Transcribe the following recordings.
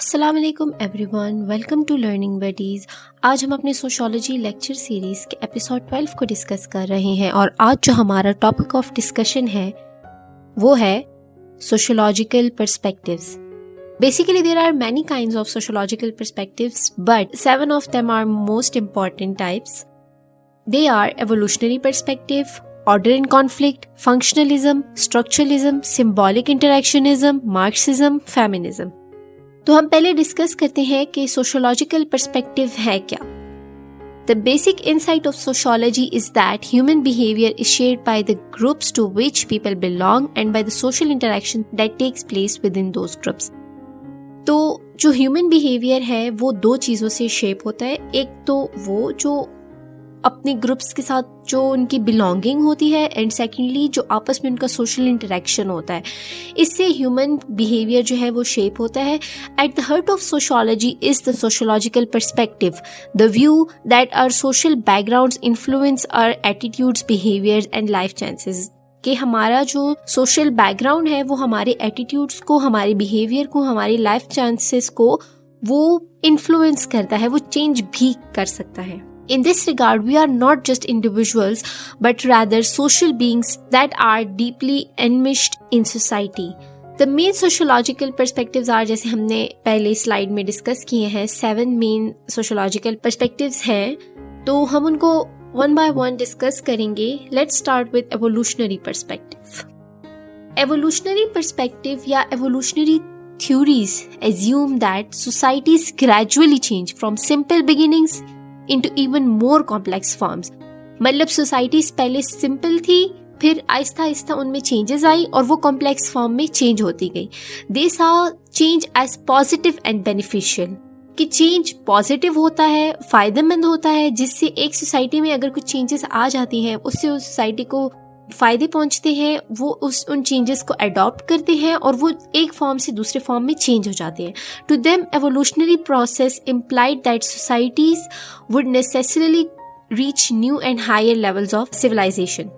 अस्सलाम वालेकुम everyone, welcome to Learning Buddies. आज हम अपने सोशियोलॉजी लेक्चर सीरीज़ के एपिसोड 12 को डिस्कस कर रहे हैं और आज जो हमारा टॉपिक ऑफ डिस्कशन है वो है sociological perspectives. Basically, there are many kinds of sociological perspectives, but 7 of them are most important types. They are evolutionary perspective, order in conflict, functionalism, structuralism, symbolic interactionism, Marxism, feminism. तो हम पहले discuss करते हैं कि sociological perspective है क्या। The basic insight of sociology is that human behavior is shaped by the groups to which people belong and by the social interaction that takes place within those groups. तो जो human behaviour है वो दो चीज़ों से shape होता है। एक तो वो जो अपने ग्रुप्स के साथ जो उनकी बिलोंगिंग होती है एंड सेकेंडली जो आपस में उनका सोशल इंटरेक्शन होता है, इससे ह्यूमन बिहेवियर जो है वो शेप होता है। At the heart of sociology is the sociological perspective, the view that our social backgrounds influence our attitudes, behaviours and life chances. कि हमारा जो सोशल बैकग्राउंड है वो हमारे एटीट्यूड्स को, हमारे बिहेवियर को, हमारी लाइफ चांसेस को वो इन्फ्लुएंस करता है, वो चेंज भी कर सकता है। In this regard, we are not just individuals, but rather social beings that are deeply enmeshed in society. The main sociological perspectives are, जैसे हमने पहले स्लाइड में डिस्कस किए हैं, 7 मेन sociological perspectives हैं, तो हम उनको one by one डिस्कस करेंगे। Let's start with evolutionary perspective. Evolutionary perspective या evolutionary theories assume that societies gradually change from simple beginnings into even more complex forms. मतलब सोसाइटीज पहले सिंपल थी, फिर आहिस्ता आहिस्ता उनमें चेंजेस आई और वो कॉम्प्लेक्स फॉर्म में चेंज होती गई। They saw change as positive and beneficial, कि चेंज पॉजिटिव होता है, फायदेमंद होता है, जिससे एक सोसाइटी में अगर कुछ चेंजेस आ जाती हैं उससे उस सोसाइटी को फायदे पहुंचते हैं, वो उन चेंजेस को अडॉप्ट करते हैं और वो एक फॉर्म से दूसरे फॉर्म में चेंज हो जाते हैं। To them evolutionary process implied that societies would necessarily reach new and higher levels of civilisation.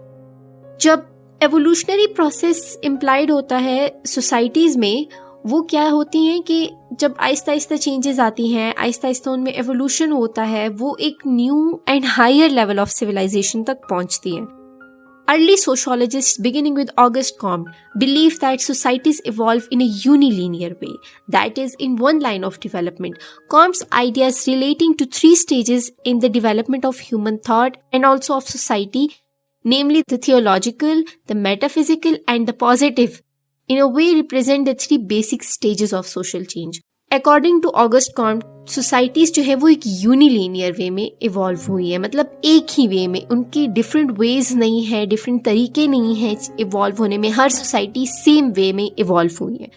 जब एवोल्यूशनरी प्रोसेस इम्प्लाइड होता है सोसाइटीज में, वो क्या होती हैं कि जब आहिस्ता आहिस्ता चेंजेस आती हैं, आहिस्ता आहिस्ता उनमें एवोल्यूशन होता है, वो एक new and higher level of civilisation तक पहुंचती हैं। Early sociologists, beginning with Auguste Comte, believed that societies evolve in a unilinear way, that is, in one line of development. Comte's ideas relating to 3 stages in the development of human thought and also of society, namely the theological, the metaphysical, and the positive, in a way represent the 3 basic stages of social change. According to Auguste Comte, societies जो है वो एक यूनिलीनियर वे में evolve हुई है, मतलब एक ही वे में, उनकी डिफरेंट वेज नहीं है, डिफरेंट तरीके नहीं है इवॉल्व होने में, हर सोसाइटी सेम वे में इवॉल्व हुई है।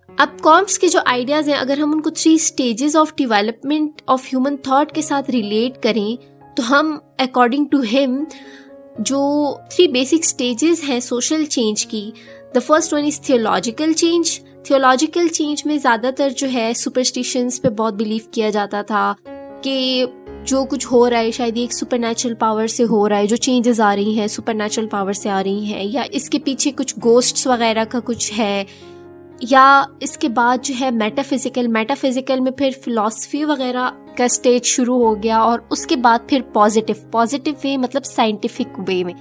अब कॉम्ट्स के जो आइडियाज हैं, अगर हम उनको 3 stages of development of human thought के साथ रिलेट करें तो हम अकॉर्डिंग टू हिम जो 3 बेसिक स्टेजेस हैं सोशल चेंज की, the first one is theological change. Theological change में ज़्यादातर जो है सुपरस्टिशंस पे बहुत बिलीव किया जाता था कि जो कुछ हो रहा है शायद एक सुपरनैचुरल पावर से हो रहा है, जो चेंजेस आ रही हैं सुपरनैचुरल पावर से आ रही हैं, या इसके पीछे कुछ गोस्ट्स वगैरह का कुछ है, या इसके बाद जो है मेटाफिजिकल में फिर फिलॉसफी वगैरह का स्टेज शुरू हो गया और उसके बाद फिर पॉजिटिव वे मतलब साइंटिफिक वे में।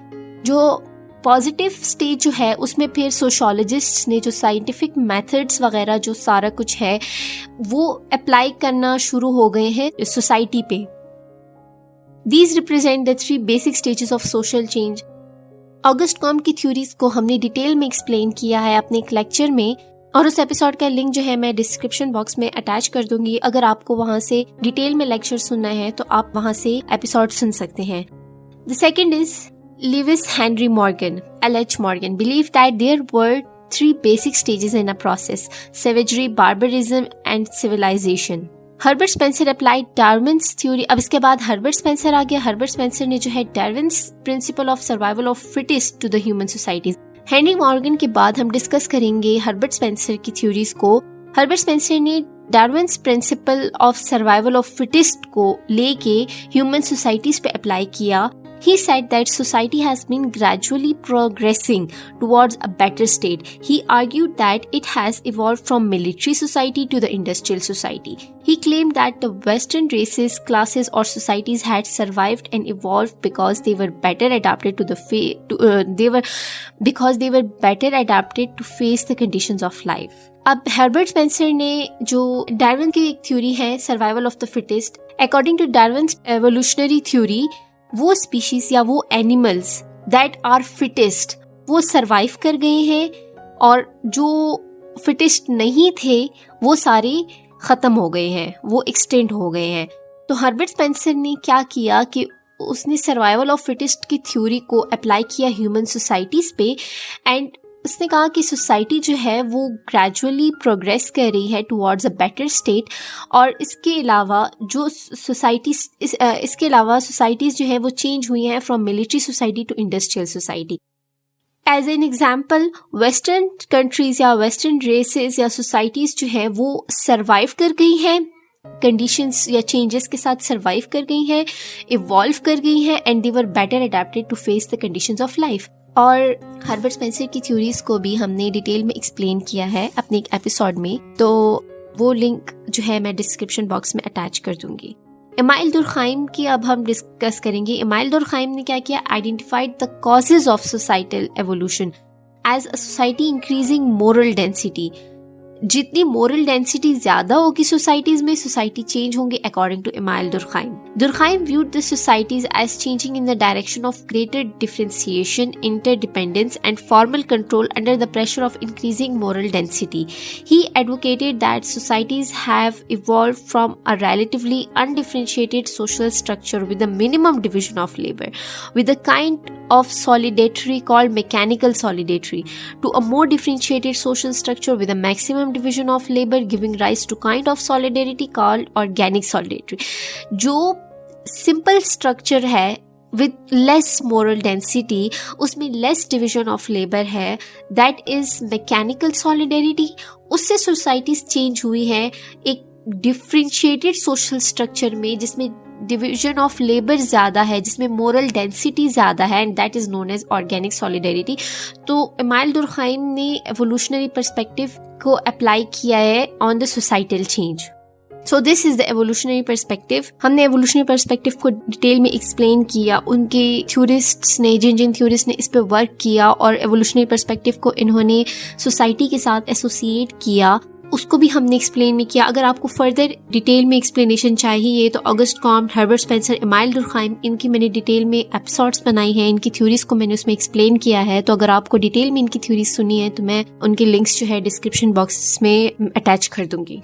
जो पॉजिटिव स्टेज जो है उसमें फिर सोशियोलॉजिस्ट्स ने जो साइंटिफिक मेथड्स वगैरह जो सारा कुछ है वो अप्लाई करना शुरू हो गए हैं सोसाइटी पे। These represent the 3 basic stages of social change. August Comte की थ्योरीज को हमने डिटेल में एक्सप्लेन किया है अपने एक लेक्चर में और उस एपिसोड का लिंक जो है मैं डिस्क्रिप्शन बॉक्स में अटैच कर दूंगी। अगर आपको वहां से डिटेल में लेक्चर सुनना है तो आप वहां से एपिसोड सुन सकते हैं। The second is Lewis Henry Morgan, L.H. Morgan, believed that there were 3 basic stages in a process: savagery, barbarism, and civilization. Herbert Spencer applied Darwin's theory. अब इसके बाद Herbert Spencer आ गया। Herbert Spencer ने जो है Darwin's principle of survival of fittest to the human societies. Henry Morgan के बाद हम डिस्कस करेंगे Herbert Spencer की थ्योरीज को। Herbert Spencer ने Darwin's principle of survival of fittest को लेके ह्यूमन सोसाइटीज पे अप्लाई किया He said that society has been gradually progressing towards a better state. He argued that it has evolved from military society to the industrial society. He claimed that the Western races, classes, or societies had survived and evolved because they were better adapted to face the conditions of life. अब Herbert Spencer ने जो Darwin की एक theory है survival of the fittest, according to Darwin's evolutionary theory, वो species या वो animals that are fittest वो सरवाइव कर गए हैं और जो फिटेस्ट नहीं थे वो सारे खत्म हो गए हैं, वो एक्सटेंड हो गए हैं। तो हर्बर्ट स्पेंसर ने क्या किया कि उसने सर्वाइवल ऑफ फिटेस्ट की थ्योरी को अप्लाई किया ह्यूमन सोसाइटीज पे, एंड उसने कहा कि सोसाइटी जो है वो ग्रेजुअली प्रोग्रेस कर रही है टुवर्ड्स अ बेटर स्टेट, और इसके अलावा सोसाइटीज़ जो है वो चेंज हुई हैं from military society to industrial society. As an example, western countries या वेस्टर्न रेसेस या सोसाइटीज़ जो है वो सर्वाइव कर गई हैं, कंडीशंस या चेंजेस के साथ सर्वाइव कर गई हैं, इवॉल्व कर गई हैं, and they were better adapted to face the conditions of life. और हर्बर्ट स्पेंसर की थ्योरीज को भी हमने डिटेल में एक्सप्लेन किया है अपने एक एपिसोड में, तो वो लिंक जो है मैं डिस्क्रिप्शन बॉक्स में अटैच कर दूंगी। इमाइल दुर्खाइम की अब हम डिस्कस करेंगे। इमाइल दुर्खाइम ने क्या किया, identified the causes of societal evolution as a society increasing moral density. जितनी मोरल डेंसिटी ज्यादा होगी सोसाइटीज में, सोसाइटी चेंज होंगे according to Emile Durkheim. Durkheim viewed the societies as changing in the direction of greater differentiation, interdependence, and formal control under the pressure of increasing moral density. He advocated that societies have evolved from a relatively undifferentiated social structure with a minimum division of labor, with a kind of solidarity called mechanical solidarity, to a more differentiated social structure with a maximum division of labor, giving rise to kind of solidarity called organic solidarity. जो simple structure है with less moral density, उसमें less division of labour है, that is mechanical solidarity. उससे societies change हुई है एक differentiated social structure में जिसमें डिविजन ऑफ लेबर ज़्यादा है, जिसमें मोरल डेंसिटी ज़्यादा है, and that is known as organic solidarity. तो इमाइल दुर्खाइम ने एवोल्यूशनरी पर्सपेक्टिव को अप्लाई किया है on the societal change. So this is the evolutionary perspective. हमने एवोल्यूशनरी पर्सपेक्टिव को डिटेल में एक्सप्लेन किया, उनके थ्योरिस्ट्स ने जिन थ्योरिस्ट ने इस पे वर्क किया और एवोल्यूशनरी पर्सपेक्टिव को इन्होंने सोसाइटी के साथ एसोसिएट किया, उसको भी हमने एक्सप्लेन में किया। अगर आपको फर्दर डिटेल में एक्सप्लेनेशन चाहिए तो August Comte, Herbert Spencer, email दुर्खाइम, इनकी मैंने डिटेल में एपिसोड्स बनाई हैं, इनकी थ्योरीज को मैंने उसमें एक्सप्लेन किया है। तो अगर आपको डिटेल में इनकी थ्योरीज सुनी है तो मैं उनके लिंक्स जो है डिस्क्रिप्शन बॉक्स में अटैच कर दूंगी।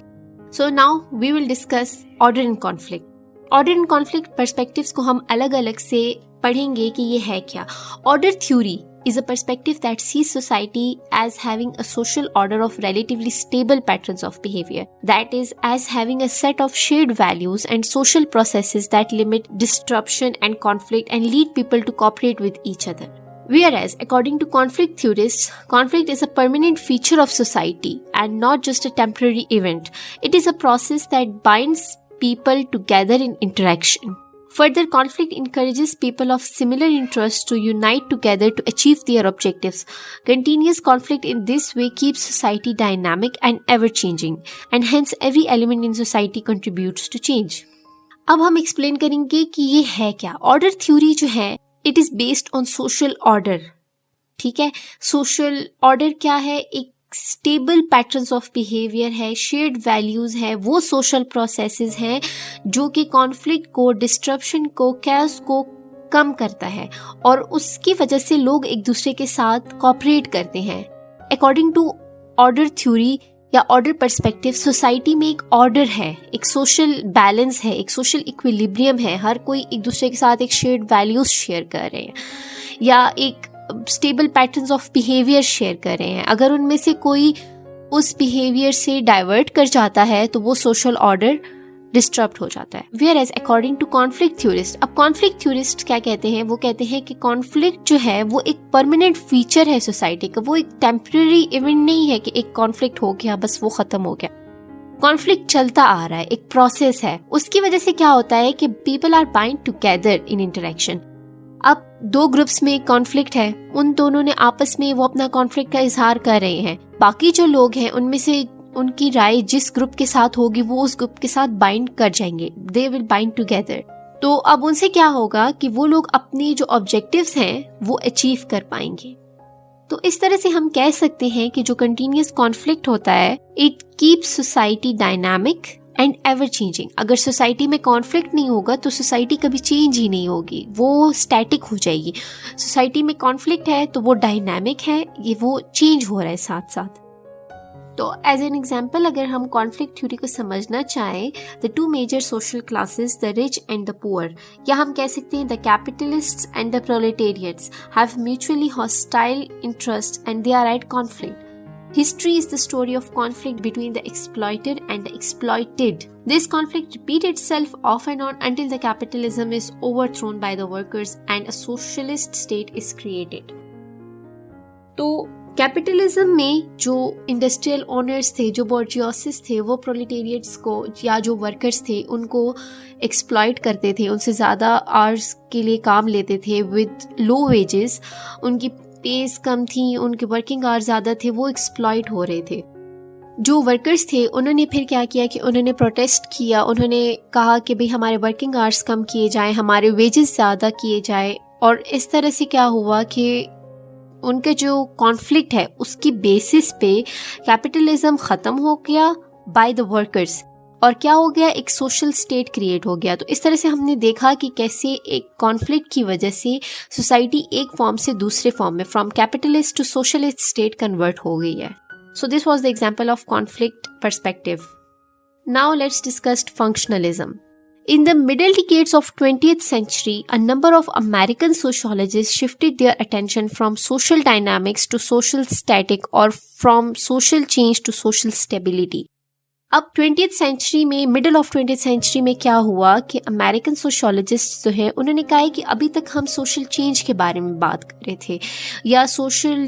So now we will discuss order and conflict. Order and conflict perspectives को हम अलग अलग से पढ़ेंगे कि ये है क्या। Order theory is a perspective that sees society as having a social order of relatively stable patterns of behavior, that is, as having a set of shared values and social processes that limit disruption and conflict and lead people to cooperate with each other. Whereas, according to conflict theorists, conflict is a permanent feature of society and not just a temporary event. It is a process that binds people together in interaction. Further, conflict encourages people of similar interests to unite together to achieve their objectives. Continuous conflict in this way keeps society dynamic and ever-changing, and hence every element in society contributes to change. अब हम explain करेंगे कि ये है क्या। Order theory जो है, it is based on social order. ठीक है, सोशल ऑर्डर क्या है? एक स्टेबल पैटर्न्स ऑफ बिहेवियर है, शेयर्ड वैल्यूज है, वो सोशल प्रोसेसेस हैं जो कि कॉन्फ्लिक्ट को, डिस्ट्रप्शन को, कैओस को कम करता है और उसकी वजह से लोग एक दूसरे के साथ कोऑपरेट करते हैं। अकॉर्डिंग टू ऑर्डर थ्योरी या ऑर्डर पर्सपेक्टिव, सोसाइटी में एक ऑर्डर है, एक सोशल बैलेंस है, एक सोशल इक्विलिब्रियम है, हर कोई एक दूसरे के साथ एक शेयर्ड वैल्यूज शेयर कर रहे हैं या एक stable patterns of behaviour share कर रहे हैं। अगर उनमें से कोई उस बिहेवियर से डाइवर्ट कर जाता है तो वो सोशल ऑर्डर डिस्टर्ब हो जाता है। Whereas according to conflict theorist, अब कॉन्फ्लिक्ट थ्योरिस्ट क्या कहते हैं? वो कहते हैं कि कॉन्फ्लिक्ट जो है वो एक परमानेंट फीचर है सोसाइटी का, वो एक टेम्पररी इवेंट नहीं है कि एक कॉन्फ्लिक्ट हो गया बस वो खत्म हो गया। कॉन्फ्लिक्ट चलता आ रहा है, एक प्रोसेस है। उसकी वजह से क्या होता है कि people are bind together in interaction. अब दो ग्रुप्स में कॉन्फ्लिक्ट है, उन दोनों ने आपस में वो अपना कॉन्फ्लिक्ट का इजहार कर रहे हैं। बाकी जो लोग हैं उनमें से उनकी राय जिस ग्रुप के साथ होगी वो उस ग्रुप के साथ बाइंड कर जाएंगे, दे विल बाइंड टुगेदर। तो अब उनसे क्या होगा कि वो लोग अपने जो ऑब्जेक्टिव्स हैं वो अचीव कर पाएंगे। तो इस तरह से हम कह सकते हैं कि जो कंटिन्यूअस कॉन्फ्लिक्ट होता है it keeps society dynamic and ever changing. अगर सोसाइटी में कॉन्फ्लिक्ट नहीं होगा तो सोसाइटी कभी चेंज ही नहीं होगी, वो स्टैटिक हो जाएगी। सोसाइटी में कॉन्फ्लिक्ट है तो वो डायनामिक है, ये वो चेंज हो रहा है साथ साथ। तो एज एन एग्जाम्पल अगर हम कॉन्फ्लिक्ट थ्योरी को समझना चाहें, the two major social classes, the rich and the poor, या हम कह सकते हैं the capitalists and the proletariats have mutually hostile interest and they are at conflict. History is the story of conflict between the exploited and the exploited. This conflict repeats itself off and on until the capitalism is overthrown by the workers and a socialist state is created. तो capitalism में जो industrial owners थे, जो बॉर्जियोसिस थे, वो प्रोलेटेरियट्स को या जो वर्कर्स थे उनको एक्सप्लॉइट करते थे, उनसे ज़्यादा आवर्स के लिए काम लेते थे विद लो वेजेस, उनकी पेस कम थी, उनके वर्किंग आवर्स ज़्यादा थे, वो एक्सप्लॉइट हो रहे थे। जो वर्कर्स थे उन्होंने फिर क्या किया कि उन्होंने प्रोटेस्ट किया, उन्होंने कहा कि भाई हमारे वर्किंग आवर्स कम किए जाएं, हमारे वेजेस ज़्यादा किए जाएं। और इस तरह से क्या हुआ कि उनका जो कॉन्फ्लिक्ट है उसकी बेसिस पे कैपिटलिज्म ख़त्म हो गया बाय द वर्कर्स, और क्या हो गया, एक सोशल स्टेट क्रिएट हो गया। तो इस तरह से हमने देखा कि कैसे एक कॉन्फ्लिक्ट की वजह से सोसाइटी एक फॉर्म से दूसरे फॉर्म में, from capitalist to socialist state convert हो गई है। So this was the example of conflict perspective. Now let's discuss functionalism. In the middle decades of 20th century, a number of American sociologists shifted their attention from social dynamics to social static or from social change to social stability. अब 20th century में, middle of 20th century में क्या हुआ कि American sociologist जो है उन्होंने कहा है कि अभी तक हम सोशल चेंज के बारे में बात कर रहे थे या सोशल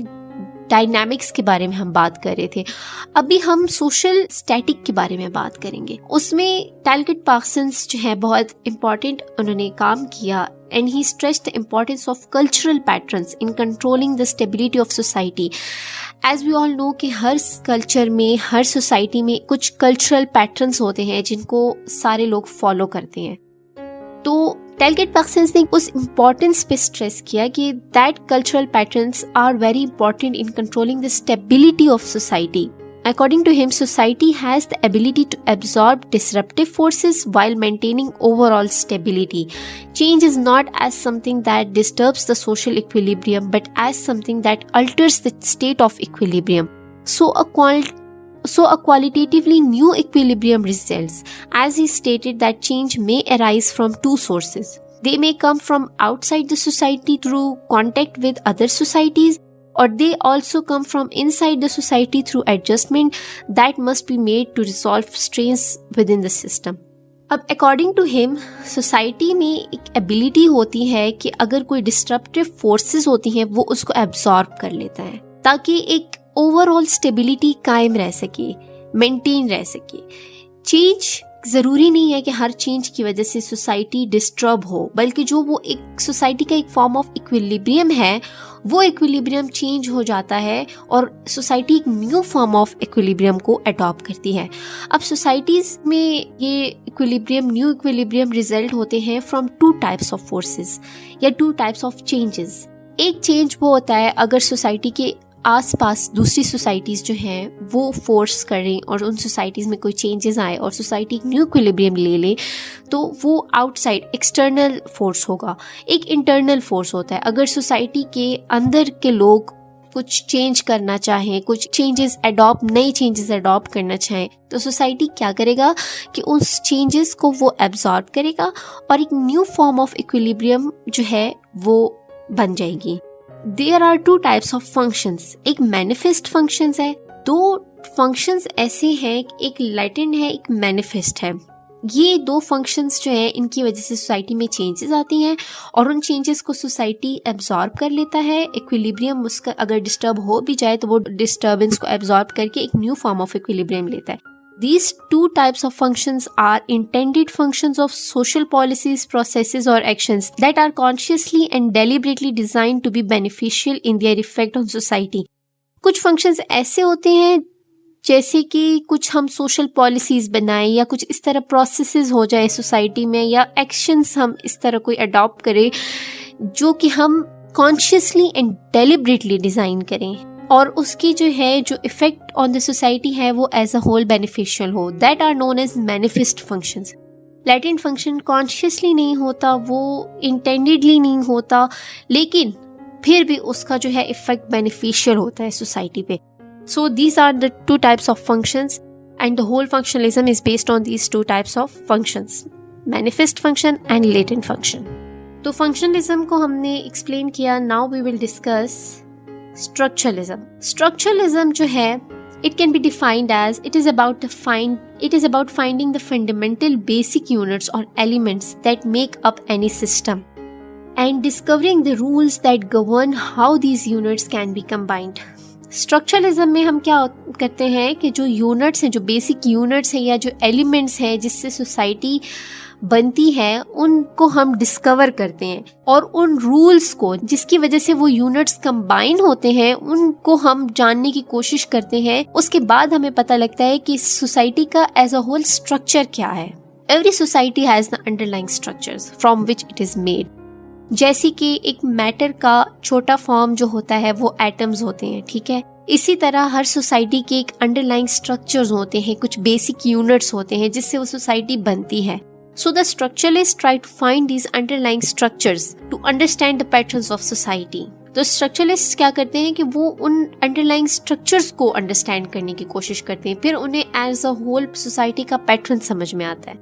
डायनामिक्स के बारे में हम बात कर रहे थे, अभी हम सोशल स्टैटिक के बारे में बात करेंगे। उसमें टैलकेट पार्सन्स जो है बहुत इम्पॉर्टेंट उन्होंने काम किया, and he stressed the importance of cultural patterns in controlling the stability of society. As we all know कि हर कल्चर में, हर सोसाइटी में कुछ कल्चरल पैटर्न्स होते हैं जिनको सारे लोग फॉलो करते हैं। तो टैलकेट पार्सन्स ने उस इम्पोर्टेंस पे स्ट्रेस किया कि that cultural patterns are very important in controlling the stability of society. According to him, society has the ability to absorb disruptive forces while maintaining overall stability. Change is not as something that disturbs the social equilibrium, but as something that alters the state of equilibrium. So a qualitatively new equilibrium results. As he stated that change may arise from two sources. They may come from outside the society through contact with other societies, or they also come from inside the society through adjustment that must be made to resolve strains within the system. अब according to him society में एक ability होती है कि अगर कोई disruptive forces होती हैं वो उसको एब्जॉर्ब कर लेता है ताकि एक ओवरऑल स्टेबिलिटी कायम रह सके, मेंटेन रह सके। चेंज ज़रूरी नहीं है कि हर चेंज की वजह से सोसाइटी डिस्टर्ब हो, बल्कि जो वो एक सोसाइटी का एक फॉर्म ऑफ इक्विलिब्रियम है वो इक्विलिब्रियम चेंज हो जाता है और सोसाइटी एक न्यू फॉर्म ऑफ इक्विलिब्रियम को अडॉप्ट करती है। अब सोसाइटीज़ में ये इक्विलिब्रियम, न्यू इक्विलिब्रियम रिजल्ट होते हैं from to types of forces या टू टाइप्स ऑफ चेंजेस। एक चेंज वो होता है अगर सोसाइटी के आसपास दूसरी सोसाइटीज़ जो हैं वो फोर्स करें और उन सोसाइटीज़ में कोई चेंजेस आए और सोसाइटी एक न्यू इक्विलिब्रियम ले ले, तो वो आउटसाइड एक्सटर्नल फोर्स होगा। एक इंटरनल फोर्स होता है अगर सोसाइटी के अंदर के लोग कुछ चेंज करना चाहें, कुछ चेंजेस अडॉप्ट, नए चेंजेस अडॉप्ट करना चाहें, तो सोसाइटी क्या करेगा कि उस चेंजेस को वो एब्जॉर्ब करेगा और एक न्यू फॉर्म ऑफ इक्विलिब्रियम जो है वो बन जाएगी। There are two types of functions. एक मैनिफेस्ट फंक्शंस है। दो फंक्शंस ऐसे हैं, एक लैटेंट है, एक मैनिफेस्ट है। ये दो फंक्शंस जो है इनकी वजह से सोसाइटी में चेंजेस आती हैं और उन चेंजेस को सोसाइटी एब्जॉर्ब कर लेता है। इक्विलिब्रियम उसका अगर डिस्टर्ब हो भी जाए तो वो डिस्टर्बेंस को एब्जॉर्ब करके एक न्यू फॉर्म ऑफ इक्विलिब्रियम लेता है। These two types of functions are intended functions of social policies, processes or actions that are consciously and deliberately designed to be beneficial in their effect on society. कुछ functions ऐसे होते हैं जैसे कि कुछ हम social policies बनाएं या कुछ इस तरह processes हो जाए society में या actions हम इस तरह कोई adopt करें जो कि हम consciously and deliberately design करें और उसकी जो इफेक्ट ऑन द सोसाइटी है वो एज अ होल बेनिफिशियल हो. That are known as manifest functions. Latent function consciously नहीं होता, वो इंटेंडेडली नहीं होता, लेकिन फिर भी उसका जो है इफेक्ट बेनिफिशियल होता है सोसाइटी पे. So these are the two types of functions and the whole functionalism is based on these two types of functions, manifest function and latent function. तो फंक्शनलिज्म को हमने एक्सप्लेन किया. Now we will discuss structuralism. Structuralism जो है it can be defined as it is about finding the fundamental basic units or elements that make up any system and discovering the rules that govern how these units can be combined. Structuralism में हम क्या करते हैं कि जो units हैं, जो basic units हैं या जो एलिमेंट्स हैं जिससे सोसाइटी बनती है उनको हम डिस्कवर करते हैं और उन रूल्स को जिसकी वजह से वो यूनिट्स कंबाइन होते हैं उनको हम जानने की कोशिश करते हैं. उसके बाद हमें पता लगता है कि सोसाइटी का एज अ होल स्ट्रक्चर क्या है. Every society has the underlying structures from which it is made. जैसे कि एक मैटर का छोटा फॉर्म जो होता है वो एटम्स होते हैं, ठीक है. इसी तरह हर सोसाइटी के एक अंडरलाइंग स्ट्रक्चर्स होते हैं, कुछ बेसिक यूनिट्स होते हैं जिससे वो सोसाइटी बनती है. So the structuralists try to find these underlying structures to understand the patterns of society. तो structuralists क्या करते हैं कि वो उन underlying structures को understand करने की कोशिश करते हैं, फिर उन्हें as a whole society का pattern समझ में आता है.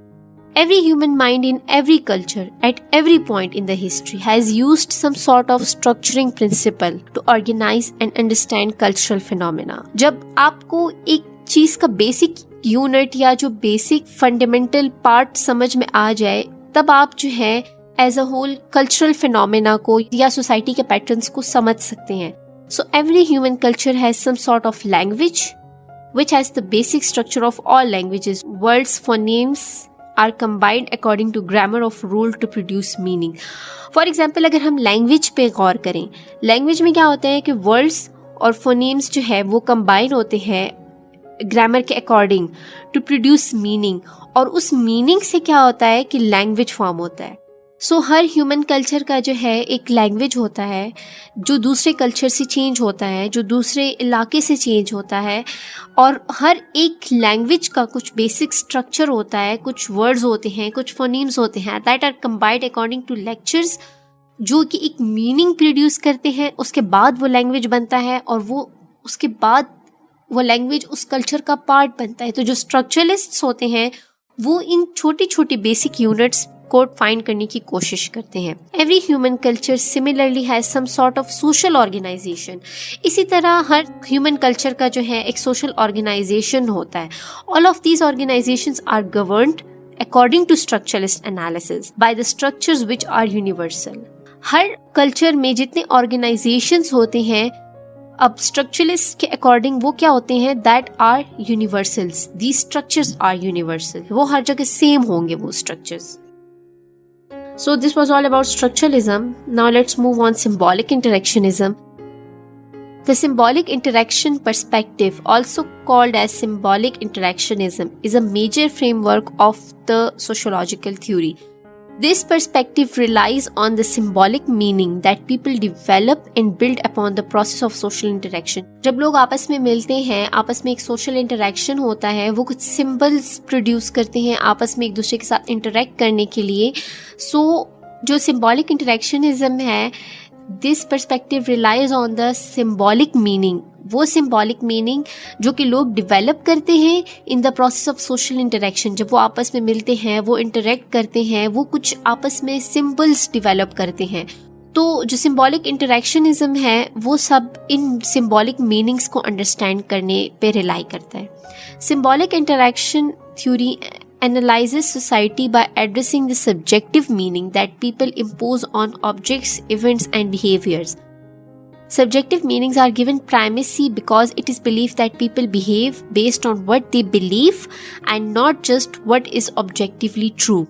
Every human mind in every culture at every point in the history has used some sort of structuring principle to organize and understand cultural phenomena. जब आपको एक चीज का बेसिक यूनिट या जो बेसिक फंडामेंटल पार्ट समझ में आ जाए तब आप जो है as a whole cultural phenomena को या सोसाइटी के पैटर्न्स को समझ सकते हैं. So every human culture has some sort of language which has the basic structure of all languages. Words, phonemes are combined according to grammar of rule to produce meaning. For example अगर हम language पे गौर करें, language में क्या होता है कि words और फोनेम्स जो है वो कंबाइन होते हैं ग्रामर के अकॉर्डिंग टू प्रोड्यूस मीनिंग, और उस मीनिंग से क्या होता है कि लैंग्वेज फॉर्म होता है. सो हर ह्यूमन कल्चर का जो है एक लैंग्वेज होता है जो दूसरे कल्चर से चेंज होता है, जो दूसरे इलाके से चेंज होता है, और हर एक लैंग्वेज का कुछ बेसिक स्ट्रक्चर होता है, कुछ वर्ड्स होते हैं, कुछ फोनीम्स होते हैं that are combined according to lectures जो कि एक मीनिंग प्रोड्यूस करते हैं. उसके बाद वो लैंग्वेज बनता है और वो उसके बाद वो लैंग्वेज उस कल्चर का पार्ट बनता है. तो जो स्ट्रक्चरलिस्ट्स होते हैं वो इन छोटी छोटी बेसिक यूनिट्स को फाइंड करने की कोशिश करते हैं. Every human culture similarly has some sort of social organisation. इसी तरह हर ह्यूमन कल्चर का जो है एक सोशल ऑर्गेनाइजेशन होता है. All of these organisations are governed according to structuralist analysis by the structures which are universal. हर कल्चर में जितने ऑर्गेनाइजेशंस होते हैं अब स्ट्रक्चरलिस्ट के अकॉर्डिंग वो क्या होते हैं that are universals. These structures are universal. वो हर जगह सेम होंगे वो structures. So this was all about structuralism. Now let's move on symbolic interactionism. The symbolic interaction perspective, also called as symbolic interactionism, is a major framework of the sociological theory. This perspective relies on the symbolic meaning that people develop and build upon the process of social interaction. जब लोग आपस में मिलते हैं, आपस में एक social interaction होता है, वो कुछ symbols produce करते हैं आपस में एक दूसरे के साथ interact करने के लिए. So जो symbolic interactionism है, this perspective relies on the symbolic meaning. वो सिम्बॉलिक मीनिंग जो कि लोग डिवेलप करते हैं in the process of social interaction. जब वो आपस में मिलते हैं, वो इंटरेक्ट करते हैं, वो कुछ आपस में सिंबल्स डिवेलप करते हैं. तो जो सिम्बॉलिक इंटरेक्शनिज्म है वो सब इन सिम्बॉलिक मीनिंग्स को अंडरस्टैंड करने पे रिलाई करता है. Symbolic interaction theory analyzes society by addressing the subjective meaning that people impose on objects, events and behaviors. Subjective meanings are given primacy because it is believed that people behave based on what they believe and not just what is objectively true.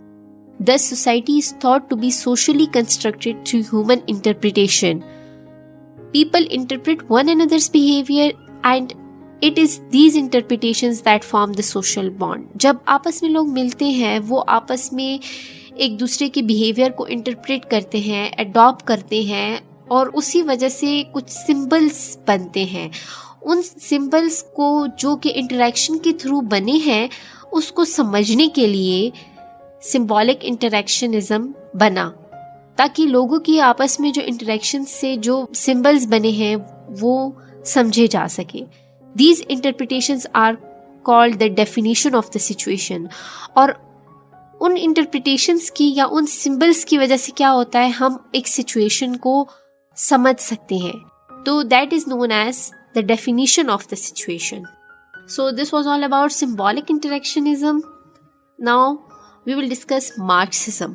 Thus, society is thought to be socially constructed through human interpretation. People interpret one another's behavior and it is these interpretations that form the social bond. जब आपस में लोग मिलते हैं वो आपस में एक दूसरे के बिहेवियर को इंटरप्रेट करते हैं, अडॉप्ट करते हैं और उसी वजह से कुछ सिंबल्स बनते हैं. उन सिंबल्स को जो कि इंटरेक्शन के थ्रू बने हैं उसको समझने के लिए सिंबॉलिक इंटरेक्शनिज्म बना, ताकि लोगों की आपस में जो इंटरेक्शन से जो सिंबल्स बने हैं वो समझे जा सके. These interpretations are called the definition of the situation. और उन इंटरप्रिटेशंस की या उन सिंबल्स की वजह से क्या होता है, हम एक सिचुएशन को समझ सकते हैं. तो that is known as the definition of the situation. So this was all about symbolic interactionism. Now we will discuss Marxism.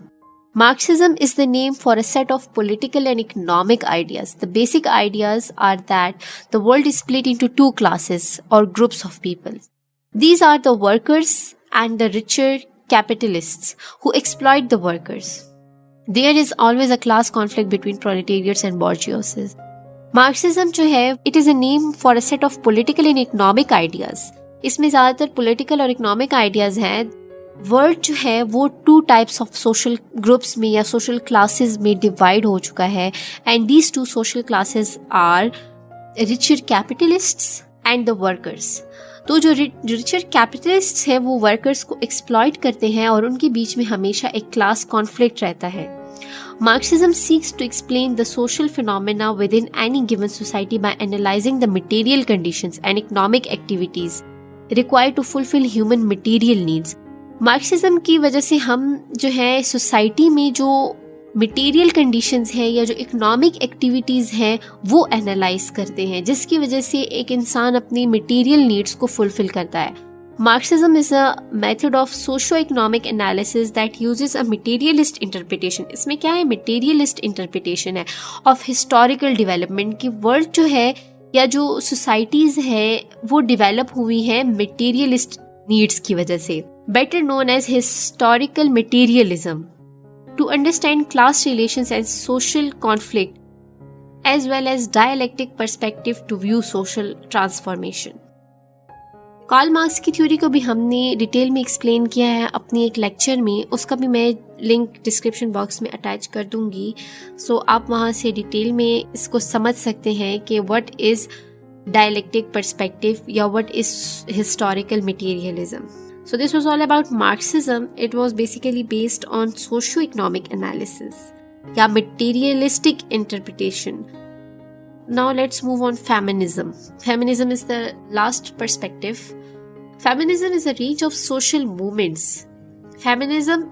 Marxism is the name for a set of political and economic ideas. The basic ideas are that the world is split into two classes or groups of people. These are the workers and the richer capitalists who exploit the workers. There is always a class conflict between proletariats and bourgeoisie. Marxism जो है, it is a name for a set of political and economic ideas. इसमें ज़्यादातर political और economic ideas हैं. World जो है वो two types of social groups में या सोशल क्लासेस में डिवाइड हो चुका है. And these two social classes are richer capitalists and the workers. तो जो रिचर कैपिटलिस्ट्स हैं वो वर्कर्स को एक्सप्लॉइट करते हैं और उनके बीच में हमेशा एक क्लास कॉन्फ्लिक्ट रहता है. Marxism seeks to explain the social phenomena within any given society by analyzing the material conditions and economic activities required to fulfill human material needs. Marxism की वजह से हम जो है सोसाइटी में जो मटेरियल कंडीशंस है या जो इकोनॉमिक एक्टिविटीज़ हैं वो एनालाइज करते हैं, जिसकी वजह से एक इंसान अपनी मटेरियल नीड्स को फुलफिल करता है. Marxism is a method of socio economic analysis that uses a materialist interpretation. इसमें क्या है, मटेरियलिस्ट इंटरप्रिटेशन है ऑफ हिस्टोरिकल डेवलपमेंट की. वर्ल्ड जो है या जो सोसाइटीज़ है वो डेवलप हुई हैं मटेरियलिस्ट नीड्स की वजह से. Better known as historical materialism, to understand class relations and social conflict, as well as dialectic perspective to view social transformation. Karl Marx की थ्योरी को भी हमने डिटेल में एक्सप्लेन किया है अपनी एक लेक्चर में, उसका भी मैं लिंक डिस्क्रिप्शन बॉक्स में अटैच कर दूंगी. सो आप वहाँ से डिटेल में इसको समझ सकते हैं कि व्हाट इज़ डायलेक्टिक पर्सपेक्टिव या what is historical materialism. So this was all about Marxism. It was basically based on socio-economic analysis, yeah, materialistic interpretation. Now let's move on feminism. Feminism is the last perspective. Feminism is a range of social movements. Feminism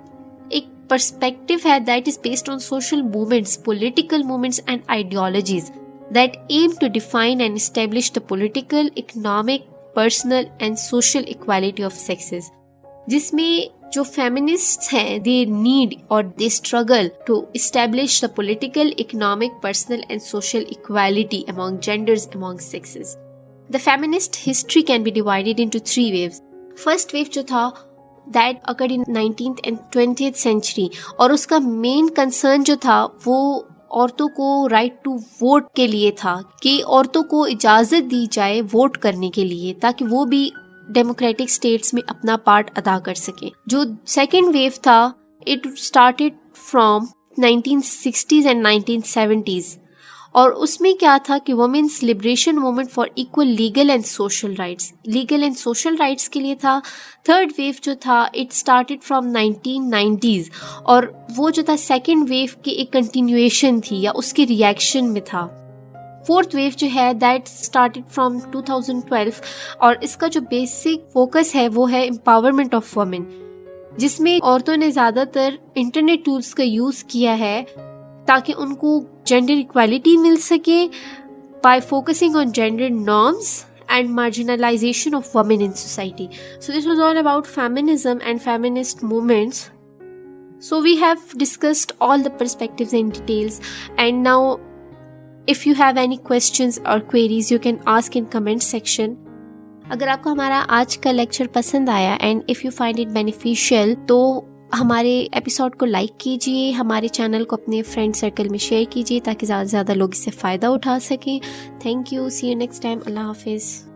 एक perspective है that is based on social movements, political movements and ideologies that aim to define and establish the political, economic, personal and social equality of sexes. जिसमें जो feminists हैं they need और they struggle to establish the political, economic, personal and social equality among genders, among sexes. The feminist history can be divided into 3 waves. First wave जो था that occurred in 19th and 20th century और उसका main concern जो था वो औरतों को right to vote के लिए था कि औरतों को इजाज़त दी जाए वोट करने के लिए ताकि वो भी डेमोक्रेटिक स्टेट्स में अपना पार्ट अदा कर सके. जो सेकेंड वेव था it started from 1960s and 1970s और उसमें क्या था कि women's liberation movement for equal legal and social rights के लिए था. थर्ड वेव जो था इट स्टार्टेड फ्रॉम 1990s और वो जो था सेकेंड वेव की एक कंटिन्यूएशन थी या उसके रिएक्शन में था. फोर्थ वेव जो है दैट स्टार्टेड फ्रॉम 2012 और इसका जो बेसिक फोकस है वो है एम्पावरमेंट ऑफ वुमेन, जिसमें औरतों ने ज़्यादातर इंटरनेट टूल्स का यूज़ किया है ताकि उनको जेंडर इक्वालिटी मिल सके by focusing on gender norms and marginalization of women in society. So this was all about feminism and feminist movements. So we have discussed all the perspectives and details, and now If you have any questions or queries, you can ask in comment section. अगर आपको हमारा आज का lecture पसंद आया and if you find it beneficial तो हमारे episode को लाइक कीजिए, हमारे चैनल को अपने फ्रेंड सर्कल में शेयर कीजिए ताकि ज़्यादा से ज़्यादा लोग इससे फ़ायदा उठा सकें. Thank you. See you next time. अल्लाह हाफिज़.